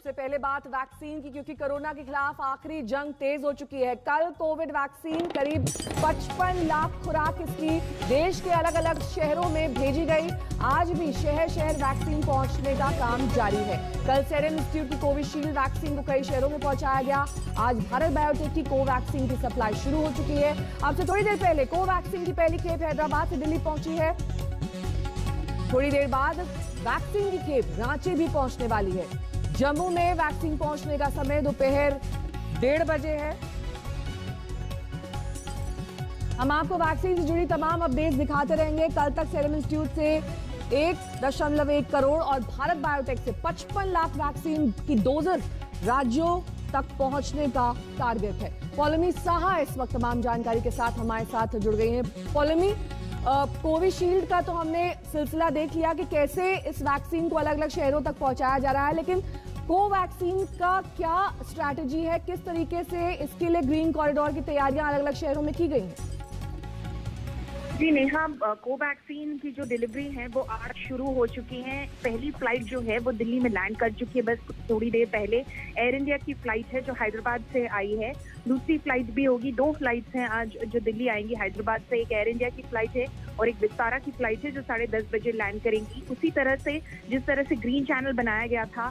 सबसे पहले बात वैक्सीन की, क्योंकि कोरोना के खिलाफ आखिरी जंग तेज हो चुकी है। कल कोविड वैक्सीन करीब 55 लाख खुराक इसकी देश के अलग अलग शहरों में भेजी गई। आज भी शहर शहर वैक्सीन पहुंचने का काम जारी है। कल सीरम इंस्टीट्यूट की कोविशील्ड वैक्सीन को कई शहरों में पहुंचाया गया। आज भारत बायोटेक की कोवैक्सीन की सप्लाई शुरू हो चुकी है। अब से थोड़ी देर पहले कोवैक्सीन की पहली खेप हैदराबाद से दिल्ली पहुंची है। थोड़ी देर बाद वैक्सीन की खेप रांची भी पहुंचने वाली है। जम्मू में वैक्सीन पहुंचने का समय दोपहर 1:30 बजे है। हम आपको वैक्सीन से जुड़ी तमाम अपडेट्स दिखाते रहेंगे। कल तक सीरम इंस्टीट्यूट से 1.1 करोड़ और भारत बायोटेक से 55 लाख वैक्सीन की डोजेस राज्यों तक पहुंचने का टारगेट है। पौलमी साहा इस वक्त तमाम जानकारी के साथ हमारे साथ जुड़ गई हैं। पौलमी, कोविशील्ड का तो हमने सिलसिला देख लिया कि कैसे इस वैक्सीन को अलग अलग शहरों तक पहुंचाया जा रहा है, लेकिन कोवैक्सीन का क्या स्ट्रैटेजी है? किस तरीके से इसके लिए ग्रीन कॉरिडोर की तैयारियां अलग अलग शहरों में की गई हैं? जी नेहा, कोवैक्सीन की जो डिलीवरी है वो आज शुरू हो चुकी है। पहली फ्लाइट जो है वो दिल्ली में लैंड कर चुकी है। बस थोड़ी देर पहले एयर इंडिया की फ्लाइट है जो हैदराबाद से आई है। दूसरी फ्लाइट भी होगी। 2 फ्लाइट्स हैं आज जो दिल्ली आएंगी हैदराबाद से। एक एयर इंडिया की फ्लाइट है और एक विस्तारा की फ्लाइट है जो 10:30 बजे लैंड करेंगी। उसी तरह से जिस तरह से ग्रीन चैनल बनाया गया था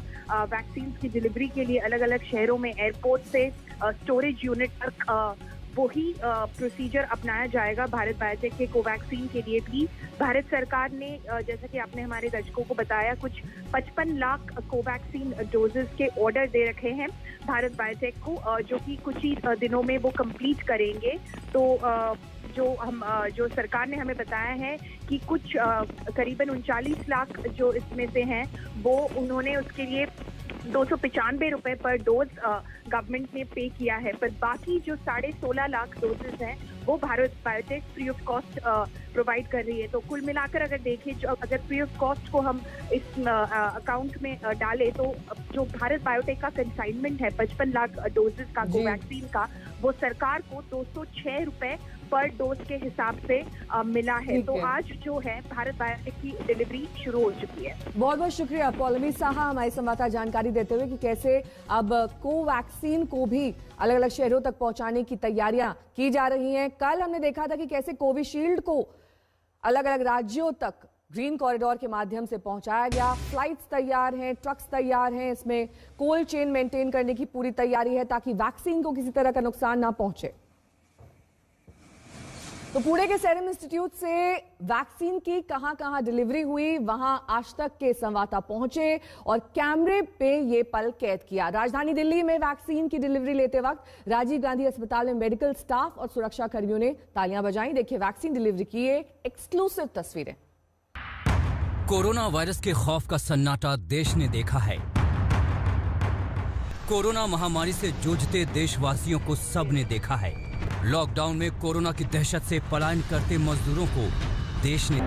वैक्सीन की डिलीवरी के लिए अलग अलग शहरों में एयरपोर्ट से स्टोरेज यूनिट तक, वही प्रोसीजर अपनाया जाएगा भारत बायोटेक के कोवैक्सीन के लिए भी। भारत सरकार ने जैसा कि आपने हमारे दर्शकों को बताया, कुछ 55 लाख कोवैक्सीन डोजेस के ऑर्डर दे रखे हैं भारत बायोटेक को, जो कि कुछ ही दिनों में वो कंप्लीट करेंगे। तो जो सरकार ने हमें बताया है कि कुछ करीबन 39 लाख जो इसमें से हैं वो उन्होंने उसके लिए 295 रुपए पर डोज गवर्नमेंट ने पे किया है। पर बाकी जो 16.5 लाख डोजेस हैं वो Bharat biotech free of cost provide कर रही है। तो कुल मिलाकर अगर देखें, अगर फ्री ऑफ कॉस्ट को हम इस अकाउंट में डालें तो जो भारत बायोटेक का कंसाइनमेंट है 55 लाख डोजेस का कोवैक्सीन का, वो सरकार को 206 रुपए पर डोज के हिसाब से मिला है। तो आज जो है भारत बायोटेक की डिलीवरी शुरू हो चुकी है। बहुत बहुत शुक्रिया पौलमी साहा हमारी संवाददाता जानकारी देते हुए कि कैसे अब कोवैक्सीन को भी अलग अलग शहरों तक पहुंचाने की तैयारियां की जा रही हैं। कल हमने देखा था कि कैसे कोविशील्ड को अलग अलग राज्यों तक ग्रीन कॉरिडोर के माध्यम से पहुंचाया गया। फ्लाइट्स तैयार हैं, ट्रक्स तैयार हैं, इसमें कोल्ड चेन मेंटेन करने की पूरी तैयारी है ताकि वैक्सीन को किसी तरह का नुकसान ना पहुंचे। तो पुणे के सीरम इंस्टीट्यूट से वैक्सीन की कहां-कहां डिलीवरी हुई, वहां आज तक के संवाददाता पहुंचे और कैमरे पे ये पल कैद किया। राजधानी दिल्ली में वैक्सीन की डिलीवरी लेते वक्त राजीव गांधी अस्पताल में मेडिकल स्टाफ और सुरक्षा कर्मियों ने तालियां बजाई। देखिए वैक्सीन डिलीवरी की ये एक्सक्लूसिव तस्वीरें। कोरोना वायरस के खौफ का सन्नाटा देश ने देखा है। कोरोना महामारी से जूझते देशवासियों को सबने देखा है। लॉकडाउन में कोरोना की दहशत से पलायन करते मजदूरों को देश ने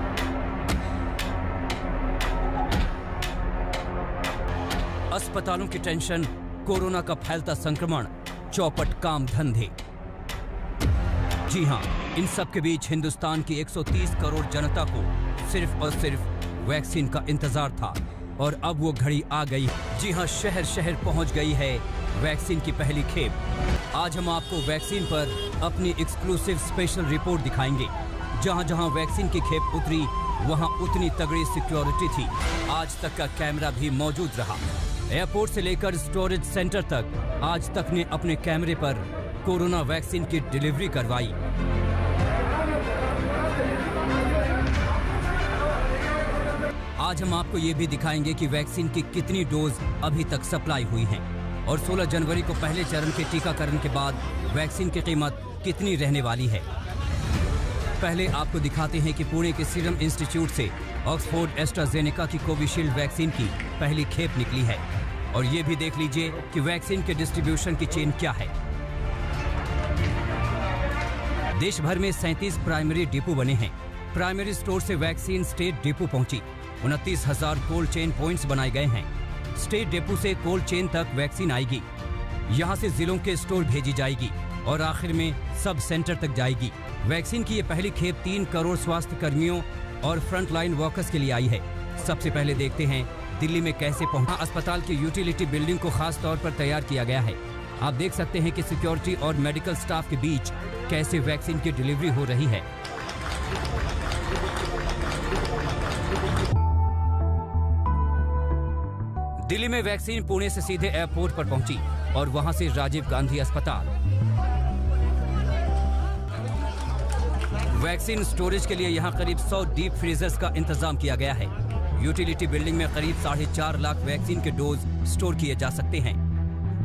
अस्पतालों की टेंशन, कोरोना का फैलता संक्रमण, चौपट काम धंधे। जी हां, इन सब के बीच हिंदुस्तान की 130 करोड़ जनता को सिर्फ और सिर्फ वैक्सीन का इंतजार था और अब वो घड़ी आ गई। जी हां, शहर शहर पहुंच गई है वैक्सीन की पहली खेप। आज हम आपको वैक्सीन पर अपनी एक्सक्लूसिव स्पेशल रिपोर्ट दिखाएंगे। जहां जहां वैक्सीन की खेप उतरी वहां उतनी तगड़ी सिक्योरिटी थी। आज तक का कैमरा भी मौजूद रहा। एयरपोर्ट से लेकर स्टोरेज सेंटर तक आज तक ने अपने कैमरे पर कोरोना वैक्सीन की डिलीवरी करवाई। आज हम आपको ये भी दिखाएंगे कि वैक्सीन की कितनी डोज अभी तक सप्लाई हुई हैं और 16 जनवरी को पहले चरण के टीकाकरण के बाद वैक्सीन की कीमत कितनी रहने वाली है। पहले आपको दिखाते हैं कि पुणे के सीरम इंस्टीट्यूट से ऑक्सफोर्ड एस्ट्राजेनेका की कोविशील्ड वैक्सीन की पहली खेप निकली है और ये भी देख लीजिए कि वैक्सीन के डिस्ट्रीब्यूशन की चेन क्या है। देश भर में 37 प्राइमरी डिपो बने हैं। प्राइमरी स्टोर से वैक्सीन स्टेट डिपो पहुंची। 29,000 कोल्ड चेन पॉइंट्स बनाए गए हैं। स्टेट डिपो से कोल्ड चेन तक वैक्सीन आएगी। यहां से जिलों के स्टोर भेजी जाएगी और आखिर में सब सेंटर तक जाएगी। वैक्सीन की ये पहली खेप 3 करोड़ स्वास्थ्य कर्मियों और फ्रंटलाइन वर्कर्स के लिए आई है। सबसे पहले देखते हैं दिल्ली में कैसे पहुंचा। अस्पताल की यूटिलिटी बिल्डिंग को खास तौर पर तैयार किया गया है। आप देख सकते हैं कि सिक्योरिटी और मेडिकल स्टाफ के बीच कैसे वैक्सीन की डिलीवरी हो रही है। दिल्ली में वैक्सीन पुणे से सीधे एयरपोर्ट पर पहुंची और वहां से राजीव गांधी अस्पताल। वैक्सीन स्टोरेज के लिए यहां करीब 100 डीप फ्रीजर्स का इंतजाम किया गया है। यूटिलिटी बिल्डिंग में करीब 4.5 लाख वैक्सीन के डोज स्टोर किए जा सकते हैं।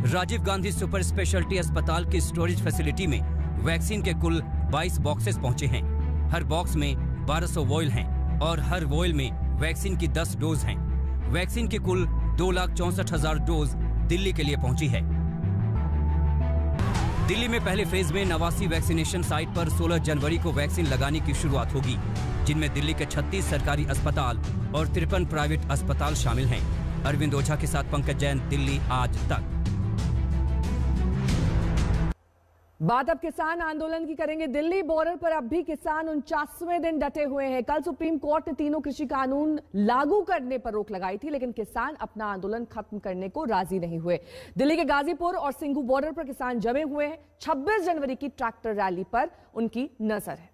राजीव गांधी सुपर स्पेशलिटी अस्पताल की स्टोरेज फैसिलिटी में वैक्सीन के कुल 22 बॉक्सेस पहुंचे हैं। हर बॉक्स में 1200 वॉयल हैं और हर वॉयल में वैक्सीन की 10 डोज हैं। वैक्सीन की कुल 2,64,000 डोज दिल्ली के लिए पहुंची है। दिल्ली में पहले फेज में 89 वैक्सीनेशन साइट पर 16 जनवरी को वैक्सीन लगाने की शुरुआत होगी, जिनमें दिल्ली के 36 सरकारी अस्पताल और 53 प्राइवेट अस्पताल शामिल हैं। अरविंद ओझा के साथ पंकज जैन, दिल्ली आज तक। बात अब किसान आंदोलन की करेंगे। दिल्ली बॉर्डर पर अब भी किसान 49वें दिन डटे हुए हैं। कल सुप्रीम कोर्ट ने तीनों कृषि कानून लागू करने पर रोक लगाई थी, लेकिन किसान अपना आंदोलन खत्म करने को राजी नहीं हुए। दिल्ली के गाजीपुर और सिंघू बॉर्डर पर किसान जमे हुए हैं। 26 जनवरी की ट्रैक्टर रैली पर उनकी नजर है।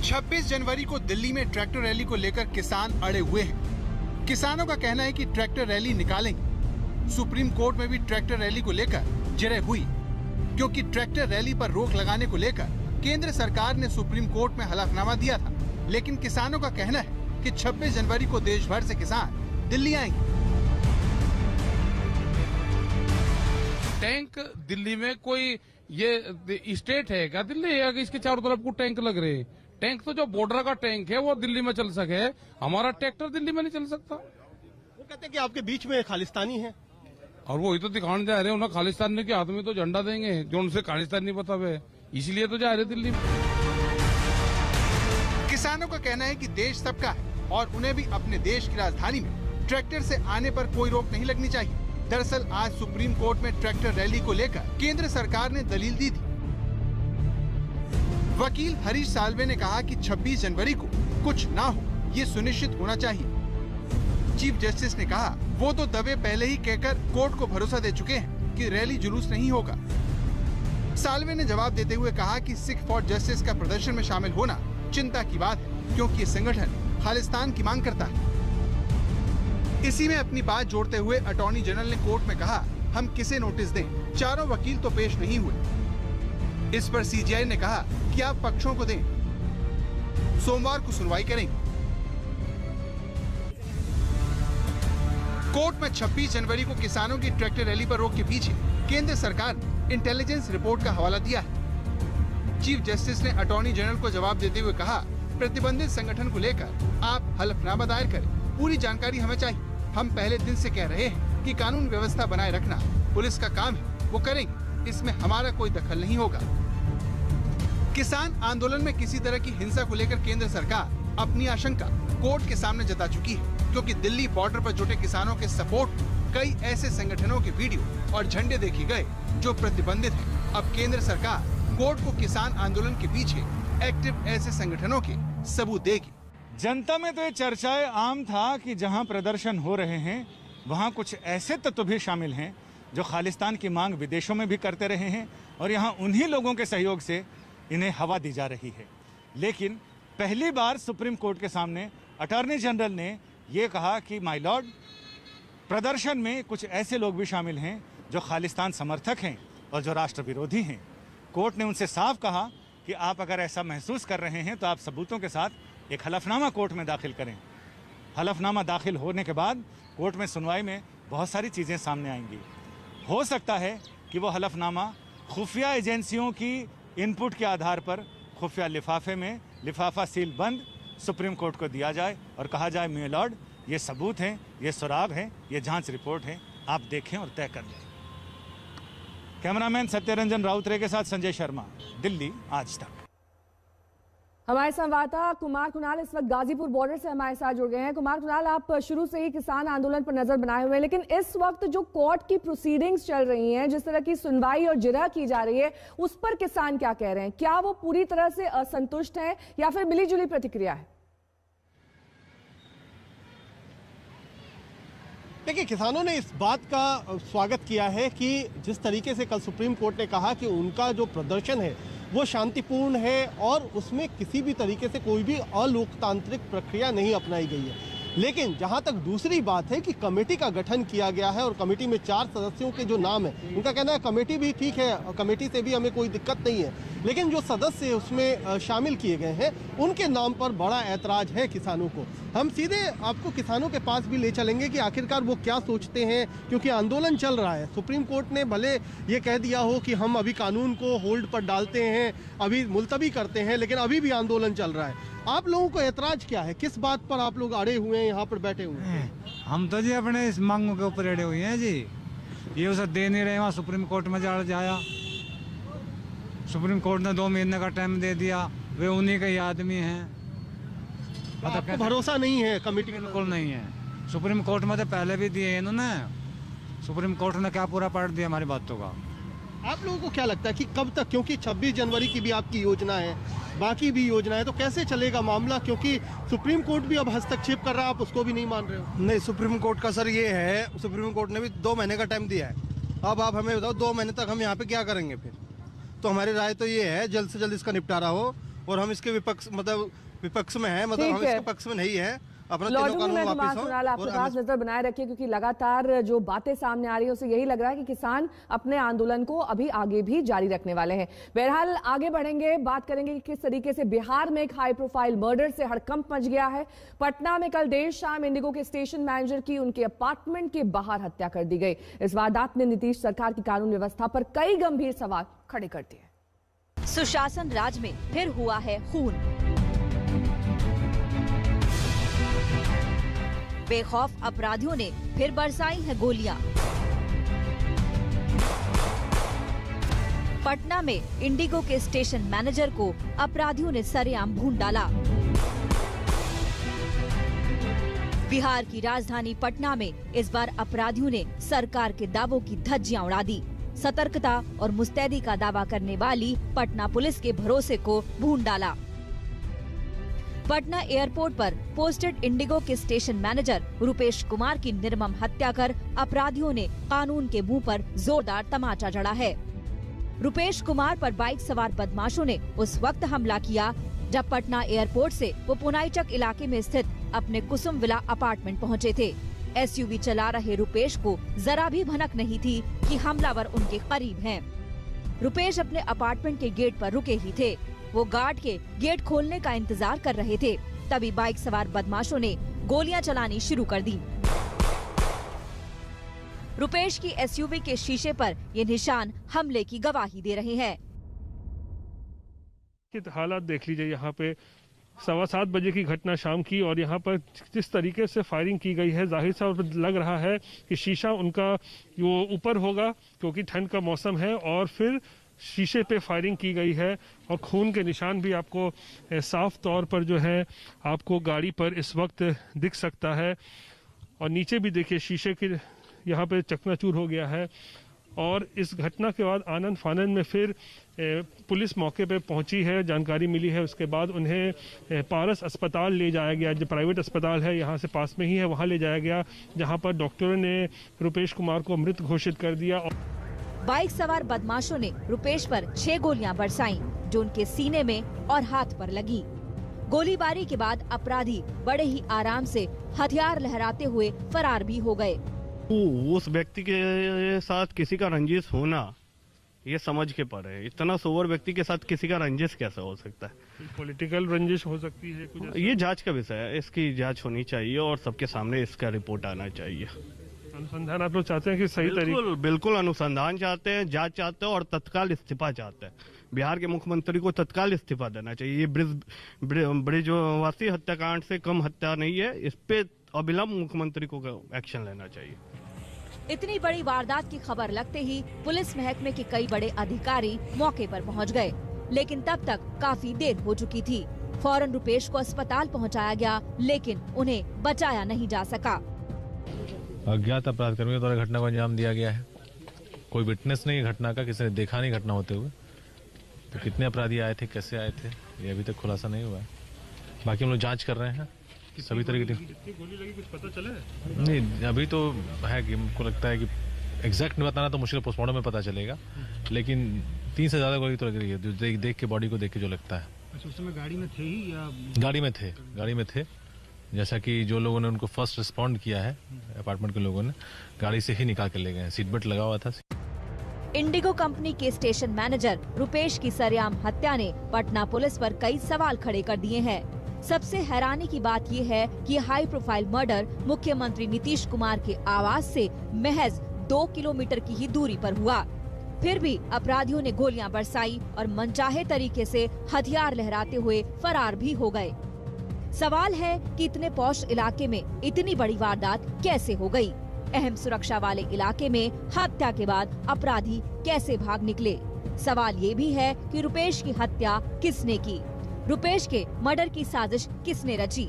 26 जनवरी को दिल्ली में ट्रैक्टर रैली को लेकर किसान अड़े हुए हैं। किसानों का कहना है कि ट्रैक्टर रैली निकालेंगे। सुप्रीम कोर्ट में भी ट्रैक्टर रैली को लेकर जिरह हुई, क्योंकि ट्रैक्टर रैली पर रोक लगाने को लेकर केंद्र सरकार ने सुप्रीम कोर्ट में हलफनामा दिया था। लेकिन किसानों का कहना है कि 26 जनवरी को देश भर से किसान दिल्ली आएंगे। टैंक दिल्ली में कोई ये स्टेट है क्या दिल्ली है कि इसके चारों तरफ को टैंक लग रहे हैं? टैंक तो जो बॉर्डर का टैंक है वो दिल्ली में चल सके, हमारा ट्रैक्टर दिल्ली में नहीं चल सकता। वो कहते हैं कि आपके बीच में खालिस्तानी है, और वही तो दिखाने जा रहे हैं। उन्हें खालिस्तान के हाथ में तो झंडा देंगे जो उनसे खालिस्तान नहीं पता है, इसलिए तो जा रहे दिल्ली में। किसानों का कहना है कि देश सबका है और उन्हें भी अपने देश की राजधानी में ट्रैक्टर से आने पर कोई रोक नहीं लगनी चाहिए। दरअसल आज सुप्रीम कोर्ट में ट्रैक्टर रैली को लेकर केंद्र सरकार ने दलील दी थी। वकील हरीश साल्वे ने कहा कि 26 जनवरी को कुछ ना हो, ये सुनिश्चित होना चाहिए। चीफ जस्टिस ने कहा वो तो दवे पहले ही कहकर कोर्ट को भरोसा दे चुके हैं कि रैली जुलूस नहीं होगा। साल्वे ने जवाब देते हुए कहा कि सिख फॉर जस्टिस का प्रदर्शन में शामिल होना चिंता की बात है, क्योंकि ये संगठन खालिस्तान की मांग करता है। इसी में अपनी बात जोड़ते हुए अटॉर्नी जनरल ने कोर्ट में कहा हम किसे नोटिस दें, चारों वकील तो पेश नहीं हुए। इस पर सीजीआई ने कहा कि आप पक्षों को दें, सोमवार को सुनवाई करेंगे। कोर्ट में 26 जनवरी को किसानों की ट्रैक्टर रैली पर रोक के पीछे केंद्र सरकार ने इंटेलिजेंस रिपोर्ट का हवाला दिया है। चीफ जस्टिस ने अटॉर्नी जनरल को जवाब देते हुए कहा प्रतिबंधित संगठन को लेकर आप हलफनामा दायर करें, पूरी जानकारी हमें चाहिए। हम पहले दिन से कह रहे हैं कि कानून व्यवस्था बनाए रखना पुलिस का काम है, वो करेंगे, इसमें हमारा कोई दखल नहीं होगा। किसान आंदोलन में किसी तरह की हिंसा को लेकर केंद्र सरकार अपनी आशंका कोर्ट के सामने जता चुकी है, क्योंकि दिल्ली बॉर्डर पर जुटे किसानों के सपोर्ट में कई ऐसे संगठनों के वीडियो और झंडे देखे गए जो प्रतिबंधित हैं। अब केंद्र सरकार कोर्ट को किसान आंदोलन के पीछे एक्टिव ऐसे संगठनों के सबूत देगी। जनता में तो ये चर्चाएं आम था कि जहां प्रदर्शन हो रहे हैं वहां कुछ ऐसे तत्व भी शामिल हैं जो खालिस्तान की मांग विदेशों में भी करते रहे हैं और यहां उन्हीं लोगों के सहयोग से इन्हें हवा दी जा रही है। लेकिन पहली बार सुप्रीम कोर्ट के सामने अटॉर्नी जनरल ने ये कहा कि माय लॉर्ड, प्रदर्शन में कुछ ऐसे लोग भी शामिल हैं जो खालिस्तान समर्थक हैं और जो राष्ट्र विरोधी हैं। कोर्ट ने उनसे साफ कहा कि आप अगर ऐसा महसूस कर रहे हैं तो आप सबूतों के साथ एक हलफनामा कोर्ट में दाखिल करें। हलफनामा दाखिल होने के बाद कोर्ट में सुनवाई में बहुत सारी चीज़ें सामने आएंगी। हो सकता है कि वो हलफनामा खुफिया एजेंसियों की इनपुट के आधार पर खुफिया लिफाफे में लिफाफा सील बंद सुप्रीम कोर्ट को दिया जाए और कहा जाए माय लॉर्ड, ये सबूत हैं, ये सुराग हैं, ये जांच रिपोर्ट है, आप देखें और तय कर लें। कैमरामैन सत्यरंजन राउतरे के साथ संजय शर्मा, दिल्ली आज तक। हमारे संवाददाता कुमार कुणाल इस वक्त गाजीपुर बॉर्डर से हमारे साथ जुड़ गए हैं। कुमार कुणाल, आप शुरू से ही किसान आंदोलन पर नजर बनाए हुए हैं, लेकिन इस वक्त जो कोर्ट की प्रोसीडिंग्स चल रही हैं, जिस तरह की सुनवाई और जिरह की जा रही है, उस पर किसान क्या कह रहे हैं? क्या वो पूरी तरह से असंतुष्ट हैं या फिर मिलीजुली प्रतिक्रिया है? देखिए, किसानों ने इस बात का स्वागत किया है कि जिस तरीके से कल सुप्रीम कोर्ट ने कहा कि उनका जो प्रदर्शन है वो शांतिपूर्ण है और उसमें किसी भी तरीके से कोई भी अलोकतांत्रिक प्रक्रिया नहीं अपनाई गई है। लेकिन जहां तक दूसरी बात है कि कमेटी का गठन किया गया है और कमेटी में 4 सदस्यों के जो नाम है, उनका कहना है कमेटी भी ठीक है, कमेटी से भी हमें कोई दिक्कत नहीं है, लेकिन जो सदस्य उसमें शामिल किए गए हैं उनके नाम पर बड़ा ऐतराज है किसानों को। हम सीधे आपको किसानों के पास भी ले चलेंगे कि आखिरकार वो क्या सोचते हैं, क्योंकि आंदोलन चल रहा है। सुप्रीम कोर्ट ने भले ये कह दिया हो कि हम अभी कानून को होल्ड पर डालते हैं, अभी मुलतवी करते हैं, लेकिन अभी भी आंदोलन चल रहा है। आप लोगों को ऐतराज क्या है? किस बात पर आप लोग अड़े हुए हैं, यहाँ पर बैठे हुए हैं? हम तो जी अपने इस मांगों के ऊपर अड़े हुए हैं जी। ये उसे दे नहीं रहे, वहाँ सुप्रीम कोर्ट में जाया, सुप्रीम कोर्ट ने 2 महीने का टाइम दे दिया, वे उन्हीं के ही आदमी हैं। आपको भरोसा नहीं है कमेटी? बिल्कुल नहीं है। सुप्रीम कोर्ट में तो पहले भी दिए इन्होंने, सुप्रीम कोर्ट ने क्या पूरा पढ़ दिया हमारी बातों का। आप लोगों को क्या लगता है कि कब तक, क्योंकि 26 जनवरी की भी आपकी योजना है, बाकी भी योजना है, तो कैसे चलेगा मामला? क्योंकि सुप्रीम कोर्ट भी अब हस्तक्षेप कर रहा है, आप उसको भी नहीं मान रहे हो? नहीं, सुप्रीम कोर्ट का सर ये है, सुप्रीम कोर्ट ने भी 2 महीने का टाइम दिया है। अब आप हमें बताओ 2 महीने तक हम यहाँ पे क्या करेंगे फिर? तो हमारी राय तो ये है जल्द से जल्द इसका निपटारा हो, और हम इसके विपक्ष में है, मतलब हम इसके पक्ष में नहीं है। अपना आपके पास नजर बनाए रखिए, क्योंकि लगातार जो बातें सामने आ रही है उससे यही लग रहा है कि किसान अपने आंदोलन को अभी आगे भी जारी रखने वाले हैं। बहरहाल आगे बढ़ेंगे, बात करेंगे कि किस तरीके से बिहार में एक हाई प्रोफाइल मर्डर से हड़कंप मच गया है। पटना में कल देर शाम इंडिगो के स्टेशन मैनेजर की उनके अपार्टमेंट के बाहर हत्या कर दी गई। इस वारदात ने नीतीश सरकार की कानून व्यवस्था पर कई गंभीर सवाल खड़े कर दिए। सुशासन राज में फिर हुआ है खून। बेखौफ अपराधियों ने फिर बरसाई है गोलियां। पटना में इंडिगो के स्टेशन मैनेजर को अपराधियों ने सरेआम भून डाला। बिहार की राजधानी पटना में इस बार अपराधियों ने सरकार के दावों की धज्जियां उड़ा दी। सतर्कता और मुस्तैदी का दावा करने वाली पटना पुलिस के भरोसे को भून डाला। पटना एयरपोर्ट पर पोस्टेड इंडिगो के स्टेशन मैनेजर रुपेश कुमार की निर्मम हत्या कर अपराधियों ने कानून के मुंह पर जोरदार तमाचा जड़ा है। रुपेश कुमार पर बाइक सवार बदमाशों ने उस वक्त हमला किया जब पटना एयरपोर्ट से वो पुनाईचक इलाके में स्थित अपने कुसुम विला अपार्टमेंट पहुंचे थे। एसयूवी चला रहे रुपेश को जरा भी भनक नहीं थी कि हमलावर उनके करीब हैं। रुपेश अपने अपार्टमेंट के गेट पर रुके ही थे। वो गार्ड के गेट खोलने का इंतजार कर रहे थे, तभी बाइक सवार बदमाशों ने गोलियां चलानी शुरू कर दी। रुपेश की एसयूवी के शीशे पर ये निशान हमले की गवाही दे रहे हैं। हालात देख लीजिए, यहाँ पे 7:15 बजे की घटना शाम की, और यहाँ पर जिस तरीके से फायरिंग की गई है, जाहिर सा लग रहा है कि शीशा उनका वो ऊपर होगा क्योंकि ठंड का मौसम है, और फिर शीशे पे फायरिंग की गई है और खून के निशान भी आपको साफ तौर पर जो है आपको गाड़ी पर इस वक्त दिख सकता है। और नीचे भी देखिए शीशे के यहाँ पे चकनाचूर हो गया है। और इस घटना के बाद आनंद फानंद में फिर पुलिस मौके पे पहुंची है, जानकारी मिली है। उसके बाद उन्हें पारस अस्पताल ले जाया गया, जो प्राइवेट अस्पताल है यहाँ से पास में ही है, वहाँ ले जाया गया, जहाँ पर डॉक्टरों ने रुपेश कुमार को मृत घोषित कर दिया। बाइक सवार बदमाशों ने रुपेश पर 6 गोलियां बरसाईं, जो उनके सीने में और हाथ पर लगी। गोलीबारी के बाद अपराधी बड़े ही आराम से हथियार लहराते हुए फरार भी हो गए। उस व्यक्ति के साथ किसी का रंजिश होना ये समझ के परे है। इतना सोवर व्यक्ति के साथ किसी का रंजिश कैसे हो सकता है? पॉलिटिकल रंजिश हो सकती है कुछ। ये जांच का विषय है, इसकी जांच होनी चाहिए और सबके सामने इसका रिपोर्ट आना चाहिए। अनुसंधान आप लोग चाहते हैं कि सही तरीके? बिल्कुल अनुसंधान चाहते हैं, जांच चाहते हैं और तत्काल इस्तीफा चाहते हैं। बिहार के मुख्यमंत्री को तत्काल इस्तीफा देना चाहिए। ये ब्रिजवासी हत्याकांड से कम हत्या नहीं है, इस पे अविलंब मुख्यमंत्री को एक्शन लेना चाहिए। इतनी बड़ी वारदात की खबर लगते ही पुलिस महकमे के कई बड़े अधिकारी मौके पर पहुंच गए, लेकिन तब तक काफी देर हो चुकी थी। फौरन रुपेश को अस्पताल पहुंचाया गया, लेकिन उन्हें बचाया नहीं जा सका। अज्ञात अपराध कर्मियों द्वारा घटना को अंजाम दिया गया है। कोई विटनेस नहीं घटना का, किसी ने देखा नहीं घटना होते हुए। तो कितने अपराधी आए थे, कैसे आए थे, ये अभी तक खुलासा नहीं हुआ है। बाकी हम लोग जांच कर रहे हैं सभी तरह की। गोली लगी कुछ पता चला है? नहीं, अभी तो है कि हमको लगता है कि एग्जैक्ट बताना तो मुश्किल, पोस्टमार्टम में पता चलेगा, लेकिन 3 से ज्यादा गोली तो लग रही है, देख के बॉडी को देख के जो लगता है। अच्छा, उस समय गाड़ी में थे ही या? गाड़ी में थे। जैसा कि जो लोगों ने उनको फर्स्ट रिस्पॉन्ड किया है, अपार्टमेंट के लोगों ने गाड़ी से ही निकाल के ले गए हैं। सीट बेल्ट लगा हुआ था। इंडिगो कंपनी के स्टेशन मैनेजर रुपेश की सरेआम हत्या ने पटना पुलिस पर कई सवाल खड़े कर दिए हैं। सबसे हैरानी की बात ये है कि हाई प्रोफाइल मर्डर मुख्यमंत्री नीतीश कुमार के आवास से महज 2 किलोमीटर की ही दूरी पर हुआ। फिर भी अपराधियों ने गोलियां बरसाई और मनचाहे तरीके से हथियार लहराते हुए फरार भी हो गए। सवाल है कि इतने पॉश इलाके में इतनी बड़ी वारदात कैसे हो गई? अहम सुरक्षा वाले इलाके में हत्या के बाद अपराधी कैसे भाग निकले? सवाल ये भी है कि रुपेश की हत्या किसने की? रुपेश के मर्डर की साजिश किसने रची?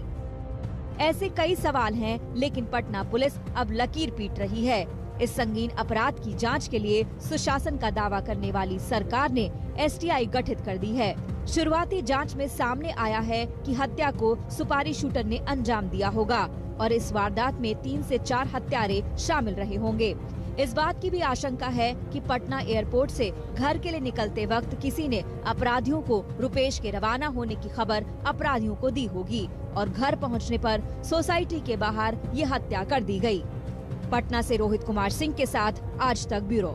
ऐसे कई सवाल हैं, लेकिन पटना पुलिस अब लकीर पीट रही है। इस संगीन अपराध की जांच के लिए सुशासन का दावा करने वाली सरकार ने एसटीआई गठित कर दी है। शुरुआती जांच में सामने आया है कि हत्या को सुपारी शूटर ने अंजाम दिया होगा और इस वारदात में 3 से 4 हत्यारे शामिल रहे होंगे। इस बात की भी आशंका है कि पटना एयरपोर्ट से घर के लिए निकलते वक्त किसी ने अपराधियों को रुपेश के रवाना होने की खबर अपराधियों को दी होगी और घर पहुंचने पर सोसाइटी के बाहर ये हत्या कर दी गई। पटना से रोहित कुमार सिंह के साथ आज तक ब्यूरो।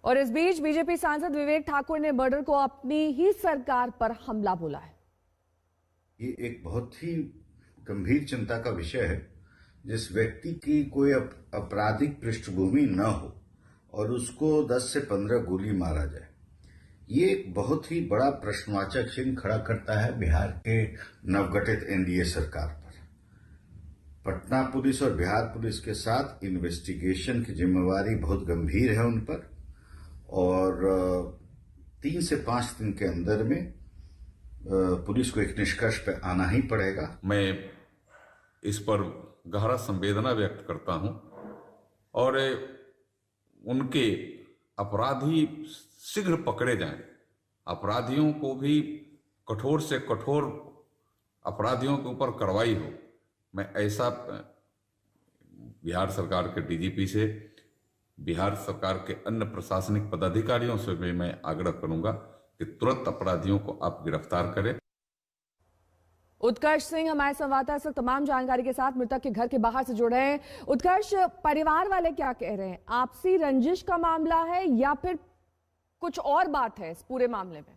और इस बीच बीजेपी सांसद विवेक ठाकुर ने मर्डर को अपनी ही सरकार पर हमला बोला है। ये एक बहुत ही गंभीर चिंता का विषय है। जिस व्यक्ति की कोई आपराधिक पृष्ठभूमि न हो और उसको 10 से 15 गोली मारा जाए, ये एक बहुत ही बड़ा प्रश्नवाचक चिन्ह खड़ा करता है बिहार के नवगठित एनडीए सरकार पर। पटना पुलिस और बिहार पुलिस के साथ इन्वेस्टिगेशन की जिम्मेवारी बहुत गंभीर है उन पर और 3 से 5 दिन के अंदर में पुलिस को एक निष्कर्ष पे आना ही पड़ेगा। मैं इस पर गहरा संवेदना व्यक्त करता हूं और उनके अपराधी शीघ्र पकड़े जाएं। अपराधियों को भी कठोर से कठोर अपराधियों के ऊपर कार्रवाई हो। मैं ऐसा बिहार सरकार के डीजीपी से, बिहार सरकार के अन्य प्रशासनिक पदाधिकारियों से भी मैं आग्रह करूंगा कि तुरंत अपराधियों को आप गिरफ्तार करें। उत्कर्ष सिंह हमारे संवाददाता इस वक्त तमाम जानकारी के साथ मृतक के घर के बाहर से जुड़े हैं। उत्कर्ष, परिवार वाले क्या कह रहे हैं? आपसी रंजिश का मामला है या फिर कुछ और बात है इस पूरे मामले में?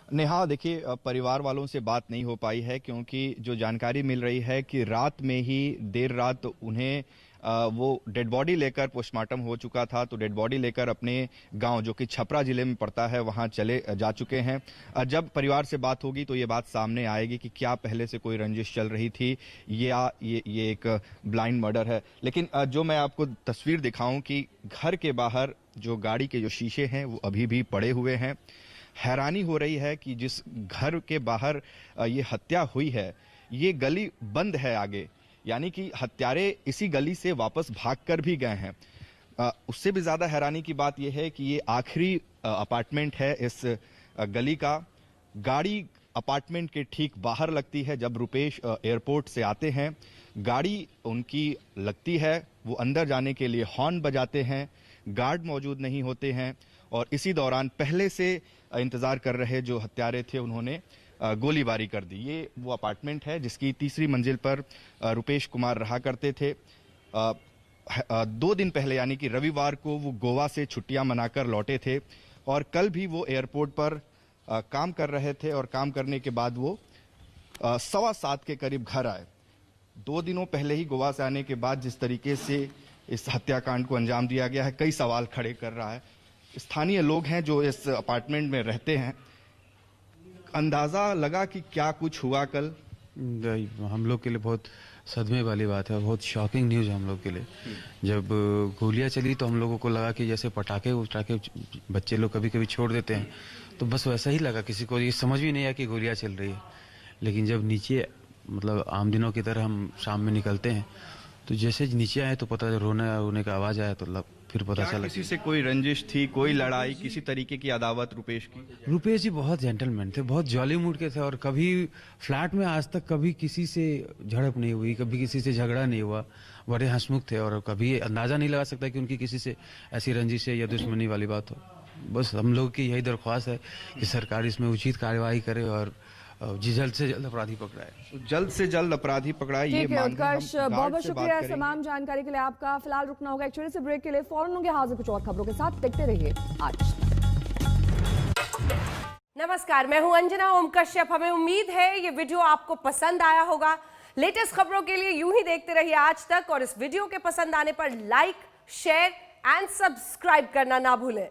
नेहा, देखिए, परिवार वालों से बात नहीं हो पाई है क्योंकि जो जानकारी मिल रही है कि रात में ही देर रात उन्हें वो डेड बॉडी लेकर, पोस्टमार्टम हो चुका था तो डेड बॉडी लेकर अपने गांव जो कि छपरा जिले में पड़ता है वहां चले जा चुके हैं। जब परिवार से बात होगी तो ये बात सामने आएगी कि क्या पहले से कोई रंजिश चल रही थी या ये एक ब्लाइंड मर्डर है। लेकिन जो मैं आपको तस्वीर दिखाऊं कि घर के बाहर जो गाड़ी के जो शीशे हैं वो अभी भी पड़े हुए हैं। हैरानी हो रही है कि जिस घर के बाहर ये हत्या हुई है ये गली बंद है आगे, यानी कि हत्यारे इसी गली से वापस भागकर भी गए हैं। उससे भी ज्यादा हैरानी की बात यह है कि ये आखिरी अपार्टमेंट है इस गली का। गाड़ी अपार्टमेंट के ठीक बाहर लगती है। जब रुपेश एयरपोर्ट से आते हैं गाड़ी उनकी लगती है, वो अंदर जाने के लिए हॉर्न बजाते हैं, गार्ड मौजूद नहीं होते हैं और इसी दौरान पहले से इंतजार कर रहे जो हत्यारे थे उन्होंने गोलीबारी कर दी। ये वो अपार्टमेंट है जिसकी 3री मंजिल पर रुपेश कुमार रहा करते थे। 2 दिन पहले यानी कि रविवार को वो गोवा से छुट्टियां मनाकर लौटे थे और कल भी वो एयरपोर्ट पर काम कर रहे थे और काम करने के बाद वो 7:15 के करीब घर आए। 2 दिनों पहले ही गोवा से आने के बाद जिस तरीके से इस हत्याकांड को अंजाम दिया गया है कई सवाल खड़े कर रहा है। स्थानीय लोग हैं जो इस अपार्टमेंट में रहते हैं, अंदाजा लगा कि क्या कुछ हुआ कल, हम लोग के लिए बहुत सदमे वाली बात है और बहुत शॉकिंग न्यूज़ है हम लोग के लिए। जब गोलियां चली तो हम लोगों को लगा कि जैसे पटाखे उटाखे बच्चे लोग कभी कभी छोड़ देते हैं, तो बस वैसा ही लगा, किसी को ये समझ भी नहीं आया कि गोलियां चल रही है। लेकिन जब नीचे मतलब आम दिनों की तरह हम शाम में निकलते हैं तो जैसे नीचे आए तो पता रोने का आवाज़ आया तो फिर पता चला। किसी से कोई रंजिश थी, कोई लड़ाई, किसी तरीके की अदावत रुपेश की? रुपेश जी बहुत जेंटलमैन थे, बहुत जॉली मूड के थे और कभी फ्लैट में आज तक कभी किसी से झड़प नहीं हुई, कभी किसी से झगड़ा नहीं हुआ, बड़े हंसमुख थे और कभी अंदाजा नहीं लगा सकता कि उनकी किसी से ऐसी रंजिश या दुश्मनी वाली बात हो। बस हम लोग की यही दरख्वास्त है कि सरकार इसमें उचित कार्यवाही करे और जल्द से जल्द अपराधी पकड़ाए। जल्द से जल्द अपराधी पकड़ाए, ये ठीक है उत्कर्ष, बहुत बहुत शुक्रिया तमाम जानकारी के लिए आपका। फिलहाल रुकना होगा एक छोटे से ब्रेक के लिए, फौरन होंगे हाजिर कुछ और खबरों के साथ, देखते रहिए आज। नमस्कार, मैं हूं अंजना ओम कश्यप। हमें उम्मीद है ये वीडियो आपको पसंद आया होगा। लेटेस्ट खबरों के लिए यूं ही देखते रहिए आज तक और इस वीडियो के पसंद आने पर लाइक, शेयर एंड सब्सक्राइब करना ना भूलें।